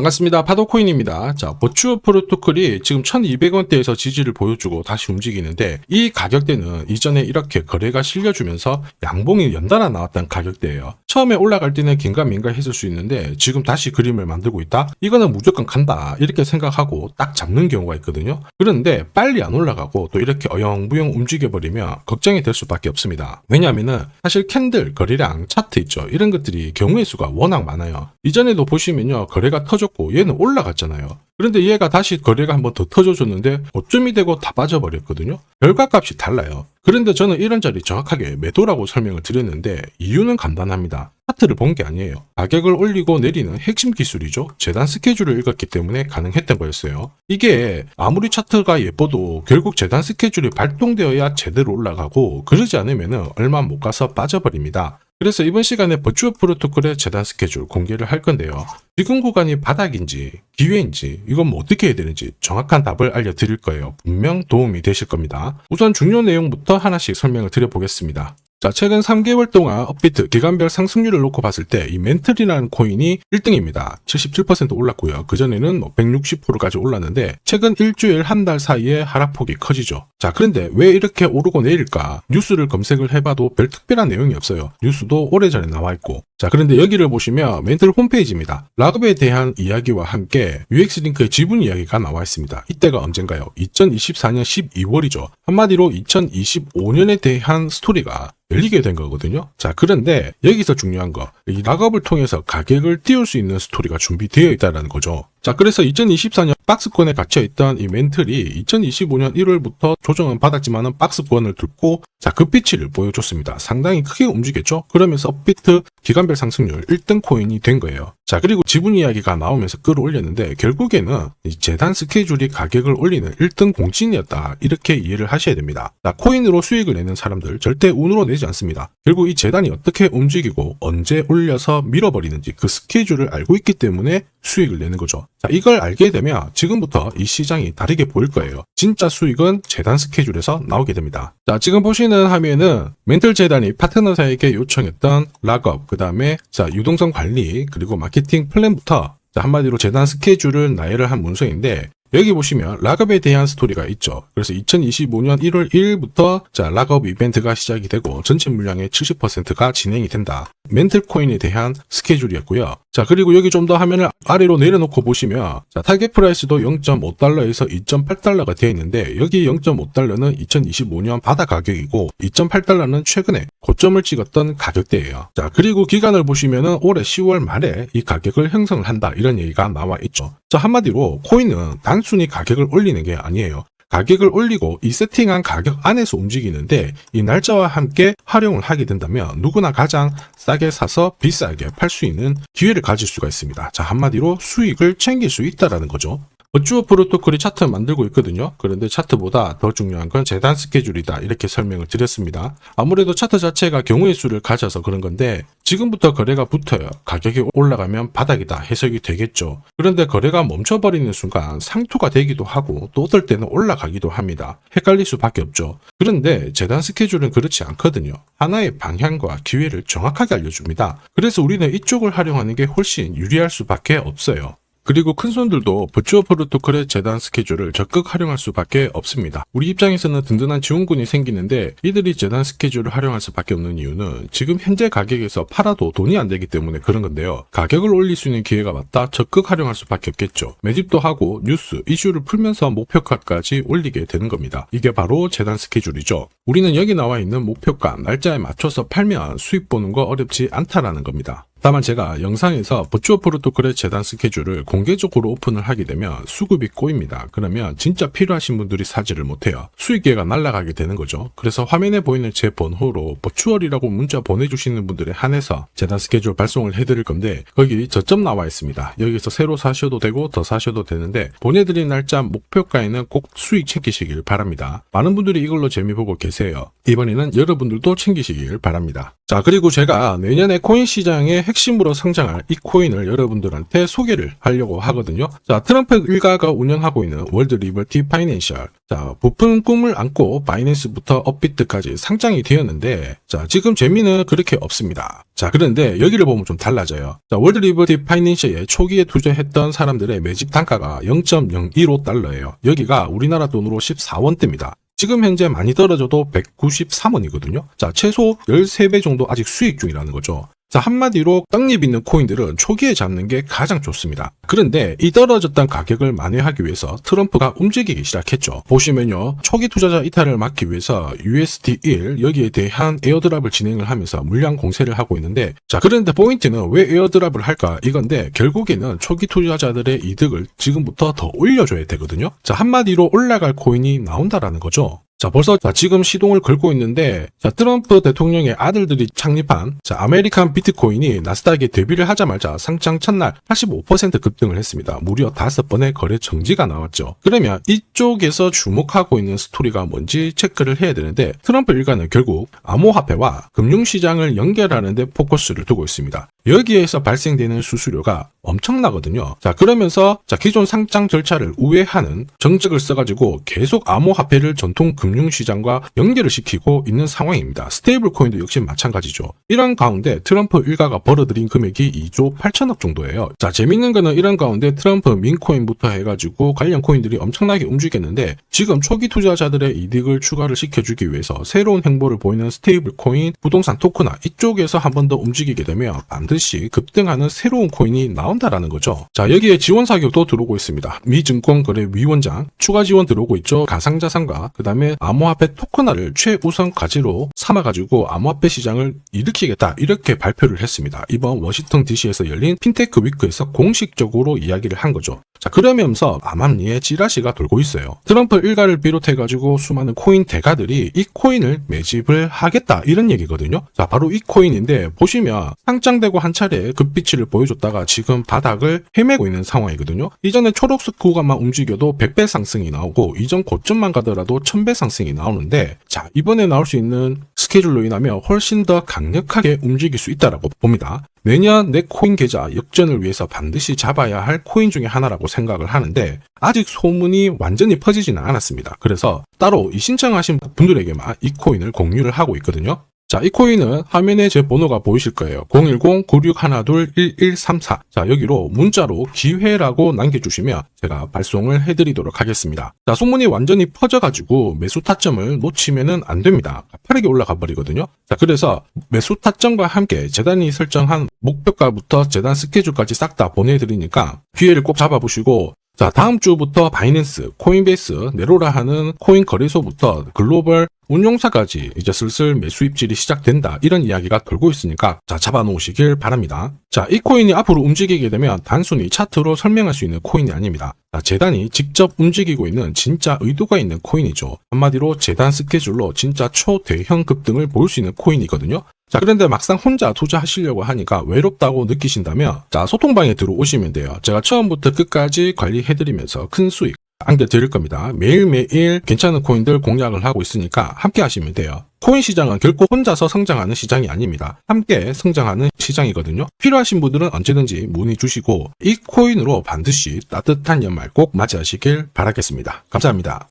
반갑습니다. 파도코인입니다. 자, 버추어 프로토콜이 지금 1200원대에서 지지를 보여주고 다시 움직이는데 이 가격대는 이전에 이렇게 거래가 실려주면서 양봉이 연달아 나왔던 가격대예요. 처음에 올라갈 때는 긴가민가 했을 수 있는데 지금 다시 그림을 만들고 있다? 이거는 무조건 간다 이렇게 생각하고 딱 잡는 경우가 있거든요. 그런데 빨리 안 올라가고 또 이렇게 어영부영 움직여버리면 걱정이 될 수밖에 없습니다. 왜냐하면은 사실 캔들, 거래량, 차트 있죠. 이런 것들이 경우의 수가 워낙 많아요. 이전에도 보시면요. 거래가 터졌고 얘는 올라갔잖아요. 그런데 얘가 다시 거래가 한번 더 터져줬는데 고점이 되고 다 빠져버렸거든요. 결과값이 달라요. 그런데 저는 이런 자리 정확하게 매도라고 설명을 드렸는데 이유는 간단합니다. 차트를 본 게 아니에요. 가격을 올리고 내리는 핵심 기술이죠. 재단 스케줄을 읽었기 때문에 가능했던 거였어요. 이게 아무리 차트가 예뻐도 결국 재단 스케줄이 발동되어야 제대로 올라가고 그러지 않으면 얼마 못 가서 빠져버립니다. 그래서 이번 시간에 버추어 프로토콜의 재단 스케줄 공개를 할 건데요. 지금 구간이 바닥인지 기회인지 이건 뭐 어떻게 해야 되는지 정확한 답을 알려드릴 거예요. 분명 도움이 되실 겁니다. 우선 중요 내용부터 하나씩 설명을 드려보겠습니다. 자, 최근 3개월 동안 업비트 기간별 상승률을 놓고 봤을 때 이 멘틀이라는 코인이 1등입니다. 77% 올랐고요. 그전에는 160%까지 올랐는데 최근 일주일 한 달 사이에 하락폭이 커지죠. 자, 그런데 왜 이렇게 오르고 내릴까? 뉴스를 검색을 해봐도 별 특별한 내용이 없어요. 뉴스도 오래전에 나와 있고. 자, 그런데 여기를 보시면 멘틀 홈페이지입니다. 락업에 대한 이야기와 함께 UX링크의 지분 이야기가 나와 있습니다. 이때가 언젠가요? 2024년 12월이죠. 한마디로 2025년에 대한 스토리가 열리게 된 거거든요. 자, 그런데 여기서 중요한 거, 이 락업을 통해서 가격을 띄울 수 있는 스토리가 준비되어 있다는 거죠. 자, 그래서 2024년 박스권에 갇혀있던 이 멘틀이 2025년 1월부터 조정은 받았지만은 박스권을 뚫고 자, 급비치를 보여줬습니다. 상당히 크게 움직였죠? 그러면서 업비트 기간별 상승률 1등 코인이 된 거예요. 자, 그리고 지분 이야기가 나오면서 끌어올렸는데 결국에는 이 재단 스케줄이 가격을 올리는 1등 공신이었다. 이렇게 이해를 하셔야 됩니다. 자, 코인으로 수익을 내는 사람들 절대 운으로 내지 않습니다. 결국 이 재단이 어떻게 움직이고 언제 올려서 밀어버리는지 그 스케줄을 알고 있기 때문에 수익을 내는 거죠. 자, 이걸 알게 되면 지금부터 이 시장이 다르게 보일 거예요. 진짜 수익은 재단 스케줄에서 나오게 됩니다. 자, 지금 보시는 화면은 멘틀 재단이 파트너사에게 요청했던 락업, 그 다음에 자, 유동성 관리, 그리고 마케팅 플랜부터 자, 한마디로 재단 스케줄을 나열을 한 문서인데 여기 보시면 락업에 대한 스토리가 있죠. 그래서 2025년 1월 1일부터 자, 락업 이벤트가 시작이 되고 전체 물량의 70%가 진행이 된다. 멘틀 코인에 대한 스케줄이었고요. 자, 그리고 여기 좀 더 화면을 아래로 내려놓고 보시면 자, 타겟 프라이스도 0.5달러에서 2.8달러가 되어 있는데 여기 0.5달러는 2025년 바닥 가격이고 2.8달러는 최근에 고점을 찍었던 가격대예요. 자, 그리고 기간을 보시면은 올해 10월 말에 이 가격을 형성을 한다. 이런 얘기가 나와 있죠. 자, 한마디로 코인은 단순히 가격을 올리는 게 아니에요. 가격을 올리고 이 세팅한 가격 안에서 움직이는데 이 날짜와 함께 활용을 하게 된다면 누구나 가장 싸게 사서 비싸게 팔 수 있는 기회를 가질 수가 있습니다. 자, 한마디로 수익을 챙길 수 있다라는 거죠. 버추어 프로토콜이 차트 만들고 있거든요. 그런데 차트보다 더 중요한 건 재단 스케줄이다. 이렇게 설명을 드렸습니다. 아무래도 차트 자체가 경우의 수를 가져서 그런 건데 지금부터 거래가 붙어요. 가격이 올라가면 바닥이다. 해석이 되겠죠. 그런데 거래가 멈춰버리는 순간 상투가 되기도 하고 또 어떨 때는 올라가기도 합니다. 헷갈릴 수밖에 없죠. 그런데 재단 스케줄은 그렇지 않거든요. 하나의 방향과 기회를 정확하게 알려줍니다. 그래서 우리는 이쪽을 활용하는 게 훨씬 유리할 수밖에 없어요. 그리고 큰손들도 버추어 프로토콜의 재단 스케줄을 적극 활용할 수밖에 없습니다. 우리 입장에서는 든든한 지원군이 생기는데 이들이 재단 스케줄을 활용할 수밖에 없는 이유는 지금 현재 가격에서 팔아도 돈이 안 되기 때문에 그런 건데요. 가격을 올릴 수 있는 기회가 왔다 적극 활용할 수밖에 없겠죠. 매집도 하고 뉴스, 이슈를 풀면서 목표가까지 올리게 되는 겁니다. 이게 바로 재단 스케줄이죠. 우리는 여기 나와 있는 목표가, 날짜에 맞춰서 팔면 수익 보는 거 어렵지 않다라는 겁니다. 다만 제가 영상에서 버추어 프로토콜의 재단 스케줄을 공개적으로 오픈을 하게 되면 수급이 꼬입니다. 그러면 진짜 필요하신 분들이 사지를 못해요. 수익 기회가 날아가게 되는 거죠. 그래서 화면에 보이는 제 번호로 버추얼이라고 문자 보내주시는 분들에 한해서 재단 스케줄 발송을 해드릴 건데 거기 저점 나와 있습니다. 여기서 새로 사셔도 되고 더 사셔도 되는데 보내드린 날짜 목표가에는 꼭 수익 챙기시길 바랍니다. 많은 분들이 이걸로 재미 보고 계세요. 이번에는 여러분들도 챙기시길 바랍니다. 자, 그리고 제가 내년에 코인 시장의 핵심으로 성장할 이 코인을 여러분들한테 소개를 하려고 하거든요. 자, 트럼프 일가가 운영하고 있는 월드 리버티 파이낸셜. 자, 부푼 꿈을 안고 바이낸스부터 업비트까지 상장이 되었는데, 자, 지금 재미는 그렇게 없습니다. 자, 그런데 여기를 보면 좀 달라져요. 자, 월드 리버티 파이낸셜에 초기에 투자했던 사람들의 매집 단가가 0.015달러예요. 여기가 우리나라 돈으로 14원대입니다. 지금 현재 많이 떨어져도 193원이거든요. 자, 최소 13배 정도 아직 수익 중이라는 거죠. 자, 한마디로 떡잎 있는 코인들은 초기에 잡는 게 가장 좋습니다. 그런데 이 떨어졌던 가격을 만회하기 위해서 트럼프가 움직이기 시작했죠. 보시면요, 초기 투자자 이탈을 막기 위해서 USD1 여기에 대한 에어드랍을 진행을 하면서 물량 공세를 하고 있는데, 자, 그런데 포인트는 왜 에어드랍을 할까 이건데, 결국에는 초기 투자자들의 이득을 지금부터 더 올려줘야 되거든요. 자, 한마디로 올라갈 코인이 나온다라는 거죠. 자, 벌써 지금 시동을 걸고 있는데, 자, 트럼프 대통령의 아들들이 창립한 아메리칸 비트코인이 나스닥에 데뷔를 하자마자 상장 첫날 85% 급등을 했습니다. 무려 5번의 거래 정지가 나왔죠. 그러면 이쪽에서 주목하고 있는 스토리가 뭔지 체크를 해야 되는데, 트럼프 일가는 결국 암호화폐와 금융시장을 연결하는 데 포커스를 두고 있습니다. 여기에서 발생되는 수수료가 엄청나거든요. 자, 그러면서 기존 상장 절차를 우회하는 정책을 써가지고 계속 암호화폐를 전통 금융시장과 연결을 시키고 있는 상황입니다. 스테이블 코인도 역시 마찬가지죠. 이런 가운데 트럼프 일가가 벌어들인 금액이 2조 8천억 정도예요. 자, 재밌는 거는 이런 가운데 트럼프 민코인부터 해가지고 관련 코인들이 엄청나게 움직였는데, 지금 초기 투자자들의 이득을 추가를 시켜주기 위해서 새로운 행보를 보이는 스테이블 코인, 부동산 토크나 이쪽에서 한 번 더 움직이게 되면 반드시 급등하는 새로운 코인이 나온다라는 거죠. 자, 여기에 지원 사격도 들어오고 있습니다. 미 증권거래위원장 추가 지원 들어오고 있죠. 가상자산과 그 다음에 암호화폐 토큰화를 최우선 과제로 삼아가지고 암호화폐 시장을 일으키겠다, 이렇게 발표를 했습니다. 이번 워싱턴 DC에서 열린 핀테크 위크에서 공식적으로 이야기를 한 거죠. 자, 그러면서 암암리에 찌라시가 돌고 있어요. 트럼프 일가를 비롯해가지고 수많은 코인 대가들이 이 코인을 매집을 하겠다, 이런 얘기거든요. 자, 바로 이 코인인데, 보시면 상장되고 한 차례 급비치를 보여줬다가 지금 바닥을 헤매고 있는 상황이거든요. 이전에 초록색 구간만 움직여도 100배 상승이 나오고, 이전 고점만 가더라도 1000배 상승이 나오는데, 자, 이번에 나올 수 있는 스케줄로 인하면 훨씬 더 강력하게 움직일 수 있다라고 봅니다. 내년 내 코인 계좌 역전을 위해서 반드시 잡아야 할 코인 중에 하나라고 생각을 하는데, 아직 소문이 완전히 퍼지지는 않았습니다. 그래서 따로 이 신청하신 분들에게만 이 코인을 공유를 하고 있거든요. 자, 이 코인은 화면에 제 번호가 보이실 거예요. 010-9612-1134. 자, 여기로 문자로 기회라고 남겨주시면 제가 발송을 해드리도록 하겠습니다. 자, 소문이 완전히 퍼져가지고 매수 타점을 놓치면은 안 됩니다. 빠르게 올라가 버리거든요. 자, 그래서 매수 타점과 함께 재단이 설정한 목표가부터 재단 스케줄까지 싹 다 보내드리니까 기회를 꼭 잡아보시고, 자, 다음 주부터 바이낸스, 코인베이스, 네로라 하는 코인 거래소부터 글로벌 운용사까지 이제 슬슬 매수 입질이 시작된다, 이런 이야기가 돌고 있으니까 자, 잡아놓으시길 바랍니다. 자, 이 코인이 앞으로 움직이게 되면 단순히 차트로 설명할 수 있는 코인이 아닙니다. 자, 재단이 직접 움직이고 있는 진짜 의도가 있는 코인이죠. 한마디로 재단 스케줄로 진짜 초대형 급등을 볼 수 있는 코인이거든요. 자, 그런데 막상 혼자 투자하시려고 하니까 외롭다고 느끼신다면, 자, 소통방에 들어오시면 돼요. 제가 처음부터 끝까지 관리해드리면서 큰 수익 안겨드릴 겁니다. 매일매일 괜찮은 코인들 공략을 하고 있으니까 함께 하시면 돼요. 코인 시장은 결코 혼자서 성장하는 시장이 아닙니다. 함께 성장하는 시장이거든요. 필요하신 분들은 언제든지 문의 주시고, 이 코인으로 반드시 따뜻한 연말 꼭 맞이하시길 바라겠습니다. 감사합니다.